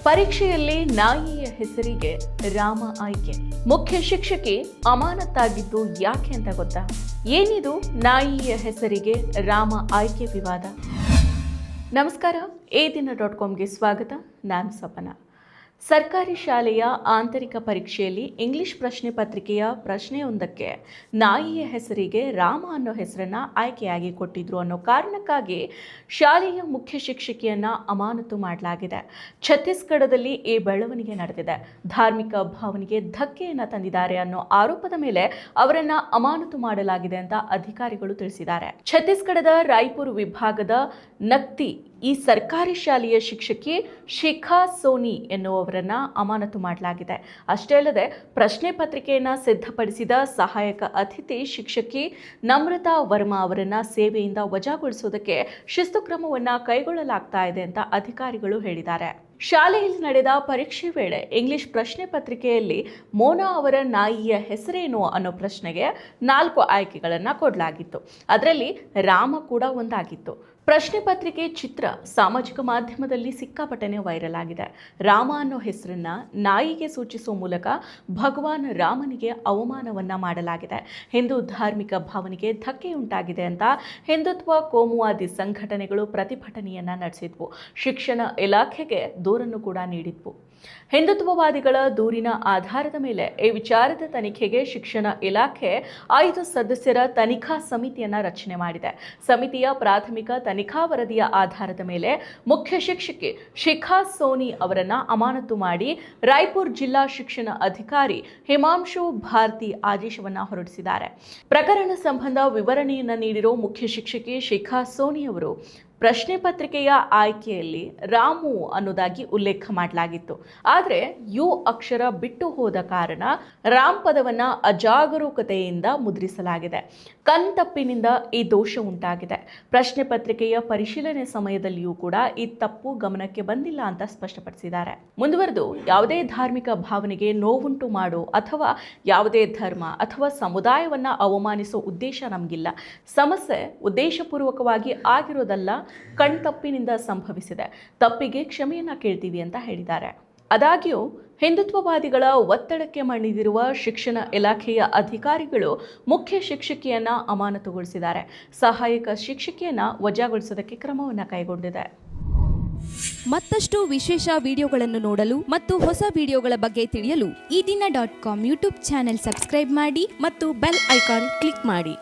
ಪರೀಕ್ಷೆಯಲ್ಲಿ ನಾಯಿಯ ಹೆಸರಿಗೆ ರಾಮ ಆಯ್ಕೆ. ಮುಖ್ಯ ಶಿಕ್ಷಕಿ ಅಮಾನತಾಗಿದ್ದು ಯಾಕೆ ಅಂತ ಗೊತ್ತಾ? ಏನಿದು ನಾಯಿಯ ಹೆಸರಿಗೆ ರಾಮ ಆಯ್ಕೆ ವಿವಾದ? ನಮಸ್ಕಾರ, ಎದಿನ.comಗೆ ಸ್ವಾಗತ. ನಾನು ಸಪನಾ. ಸರ್ಕಾರಿ ಶಾಲೆಯ ಆಂತರಿಕ ಪರೀಕ್ಷೆಯಲ್ಲಿ ಇಂಗ್ಲಿಷ್ ಪ್ರಶ್ನೆ ಪತ್ರಿಕೆಯ ಪ್ರಶ್ನೆಯೊಂದಕ್ಕೆ ನಾಯಿಯ ಹೆಸರಿಗೆ ರಾಮ ಅನ್ನೋ ಹೆಸರನ್ನ ಆಯ್ಕೆಯಾಗಿ ಕೊಟ್ಟಿದ್ರು ಅನ್ನೋ ಕಾರಣಕ್ಕಾಗಿ ಶಾಲೆಯ ಮುಖ್ಯ ಶಿಕ್ಷಕಿಯನ್ನ ಅಮಾನತು ಮಾಡಲಾಗಿದೆ. ಛತ್ತೀಸ್ಗಢದಲ್ಲಿ ಈ ಬೆಳವಣಿಗೆ ನಡೆದಿದೆ. ಧಾರ್ಮಿಕ ಭಾವನೆಗೆ ಧಕ್ಕೆಯನ್ನ ತಂದಿದ್ದಾರೆ ಅನ್ನೋ ಆರೋಪದ ಮೇಲೆ ಅವರನ್ನ ಅಮಾನತು ಮಾಡಲಾಗಿದೆ ಅಂತ ಅಧಿಕಾರಿಗಳು ತಿಳಿಸಿದ್ದಾರೆ. ಛತ್ತೀಸ್ಗಢದ ರಾಯ್ಪುರ್ ವಿಭಾಗದ ನಕ್ತಿ ಈ ಸರ್ಕಾರಿ ಶಾಲೆಯ ಶಿಕ್ಷಕಿ ಶಿಖಾ ಸೋನಿ ಎನ್ನುವವರನ್ನ ಅಮಾನತು ಮಾಡಲಾಗಿದೆ. ಅಷ್ಟೇ ಅಲ್ಲದೆ ಪ್ರಶ್ನೆ ಪತ್ರಿಕೆಯನ್ನ ಸಿದ್ಧಪಡಿಸಿದ ಸಹಾಯಕ ಅತಿಥಿ ಶಿಕ್ಷಕಿ ನಮ್ರತಾ ವರ್ಮಾ ಅವರನ್ನ ಸೇವೆಯಿಂದ ವಜಾಗೊಳಿಸುವುದಕ್ಕೆ ಶಿಸ್ತು ಕ್ರಮವನ್ನ ಕೈಗೊಳ್ಳಲಾಗ್ತಾ ಇದೆ ಅಂತ ಅಧಿಕಾರಿಗಳು ಹೇಳಿದ್ದಾರೆ. ಶಾಲೆಯಲ್ಲಿ ನಡೆದ ಪರೀಕ್ಷೆ ವೇಳೆ ಇಂಗ್ಲಿಷ್ ಪ್ರಶ್ನೆ ಪತ್ರಿಕೆಯಲ್ಲಿ ಮೋನಾ ಅವರ ನಾಯಿಯ ಹೆಸರೇನು ಅನ್ನೋ ಪ್ರಶ್ನೆಗೆ 4 ಆಯ್ಕೆಗಳನ್ನು ಕೊಡಲಾಗಿತ್ತು. ಅದರಲ್ಲಿ ರಾಮ ಕೂಡ ಒಂದಾಗಿತ್ತು. ಪ್ರಶ್ನೆ ಪತ್ರಿಕೆ ಚಿತ್ರ ಸಾಮಾಜಿಕ ಮಾಧ್ಯಮದಲ್ಲಿ ಸಿಕ್ಕಾಪಟ್ಟನೆ ವೈರಲ್ ಆಗಿದೆ. ರಾಮ ಅನ್ನೋ ಹೆಸರನ್ನ ನಾಯಿಗೆ ಸೂಚಿಸುವ ಮೂಲಕ ಭಗವಾನ್ ರಾಮನಿಗೆ ಅವಮಾನವನ್ನ ಮಾಡಲಾಗಿದೆ. ಹಿಂದೂ ಧಾರ್ಮಿಕ ಭಾವನೆಗೆ ಧಕ್ಕೆಯುಂಟಾಗಿದೆ ಅಂತ ಹಿಂದುತ್ವ ಕೋಮುವಾದಿ ಸಂಘಟನೆಗಳು ಪ್ರತಿಭಟನೆಯನ್ನ ನಡೆಸಿದ್ವು. ಶಿಕ್ಷಣ ಇಲಾಖೆಗೆ ದೂರನ್ನು ಕೂಡ ನೀಡಿದ್ವು. ಹಿಂದುತ್ವವಾದಿಗಳ ದೂರಿನ ಆಧಾರದ ಮೇಲೆ ಈ ವಿಚಾರದ ತನಿಖೆಗೆ ಶಿಕ್ಷಣ ಇಲಾಖೆ 5 ಸದಸ್ಯರ ತನಿಖಾ ಸಮಿತಿಯನ್ನ ರಚನೆ ಮಾಡಿದೆ. ಸಮಿತಿಯ ಪ್ರಾಥಮಿಕ ತನಿಖಾ ವರದಿಯ ಆಧಾರದ ಮೇಲೆ ಮುಖ್ಯ ಶಿಕ್ಷಕಿ ಶಿಖಾ ಸೋನಿ ಅವರನ್ನ ಅಮಾನತು ಮಾಡಿ ರಾಯ್ಪುರ್ ಜಿಲ್ಲಾ ಶಿಕ್ಷಣ ಅಧಿಕಾರಿ ಹಿಮಾಂಶು ಭಾರತಿ ಆದೇಶವನ್ನ ಹೊರಡಿಸಿದ್ದಾರೆ. ಪ್ರಕರಣ ಸಂಬಂಧ ವಿವರಣೆಯನ್ನ ನೀಡಿರೋ ಮುಖ್ಯ ಶಿಕ್ಷಕಿ ಶಿಖಾ ಸೋನಿ ಅವರು ಪ್ರಶ್ನೆ ಪತ್ರಿಕೆಯ ಆಯ್ಕೆಯಲ್ಲಿ ರಾಮು ಅನ್ನೋದಾಗಿ ಉಲ್ಲೇಖ ಮಾಡಲಾಗಿತ್ತು. ಆದರೆ ಯು ಅಕ್ಷರ ಬಿಟ್ಟು ಹೋದ ಕಾರಣ ರಾಮ್ ಪದವನ್ನ ಅಜಾಗರೂಕತೆಯಿಂದ ಮುದ್ರಿಸಲಾಗಿದೆ. ಕಣ್ತಪ್ಪಿನಿಂದ ಈ ದೋಷ ಉಂಟಾಗಿದೆ. ಪ್ರಶ್ನೆ ಪತ್ರಿಕೆಯ ಪರಿಶೀಲನೆ ಸಮಯದಲ್ಲಿಯೂ ಕೂಡ ಈ ತಪ್ಪು ಗಮನಕ್ಕೆ ಬಂದಿಲ್ಲ ಅಂತ ಸ್ಪಷ್ಟಪಡಿಸಿದ್ದಾರೆ. ಮುಂದುವರೆದು ಯಾವುದೇ ಧಾರ್ಮಿಕ ಭಾವನೆಗೆ ನೋವುಂಟು ಮಾಡೋ ಅಥವಾ ಯಾವುದೇ ಧರ್ಮ ಅಥವಾ ಸಮುದಾಯವನ್ನ ಅವಮಾನಿಸೋ ಉದ್ದೇಶ ನಮಗಿಲ್ಲ. ಸಮಸ್ಯೆ ಉದ್ದೇಶಪೂರ್ವಕವಾಗಿ ಆಗಿರೋದಲ್ಲ, ಕಣ್ತಪ್ಪಿನಿಂದ ಸಂಭವಿಸಿದೆ. ತಪ್ಪಿಗೆ ಕ್ಷಮೆಯನ್ನ ಕೇಳ್ತೀವಿ ಅಂತ ಹೇಳಿದ್ದಾರೆ. ಆದಾಗ್ಯೂ ಹಿಂದುತ್ವವಾದಿಗಳ ಒತ್ತಡಕ್ಕೆ ಮಣಿದಿರುವ ಶಿಕ್ಷಣ ಇಲಾಖೆಯ ಅಧಿಕಾರಿಗಳು ಮುಖ್ಯ ಶಿಕ್ಷಕಿಯನ್ನ ಅಮಾನತುಗೊಳಿಸಿದ್ದಾರೆ. ಸಹಾಯಕ ಶಿಕ್ಷಕಿಯನ್ನ ವಜಾಗೊಳಿಸೋದಕ್ಕೆ ಕ್ರಮವನ್ನು ಕೈಗೊಂಡಿದೆ. ಮತ್ತಷ್ಟು ವಿಶೇಷ ವಿಡಿಯೋಗಳನ್ನು ನೋಡಲು ಮತ್ತು ಹೊಸ ವಿಡಿಯೋಗಳ ಬಗ್ಗೆ ತಿಳಿಯಲು eDina.com ಯೂಟ್ಯೂಬ್ ಚಾನೆಲ್ ಸಬ್ಸ್ಕ್ರೈಬ್ ಮಾಡಿ ಮತ್ತು ಬೆಲ್ ಐಕಾನ್ ಕ್ಲಿಕ್ ಮಾಡಿ.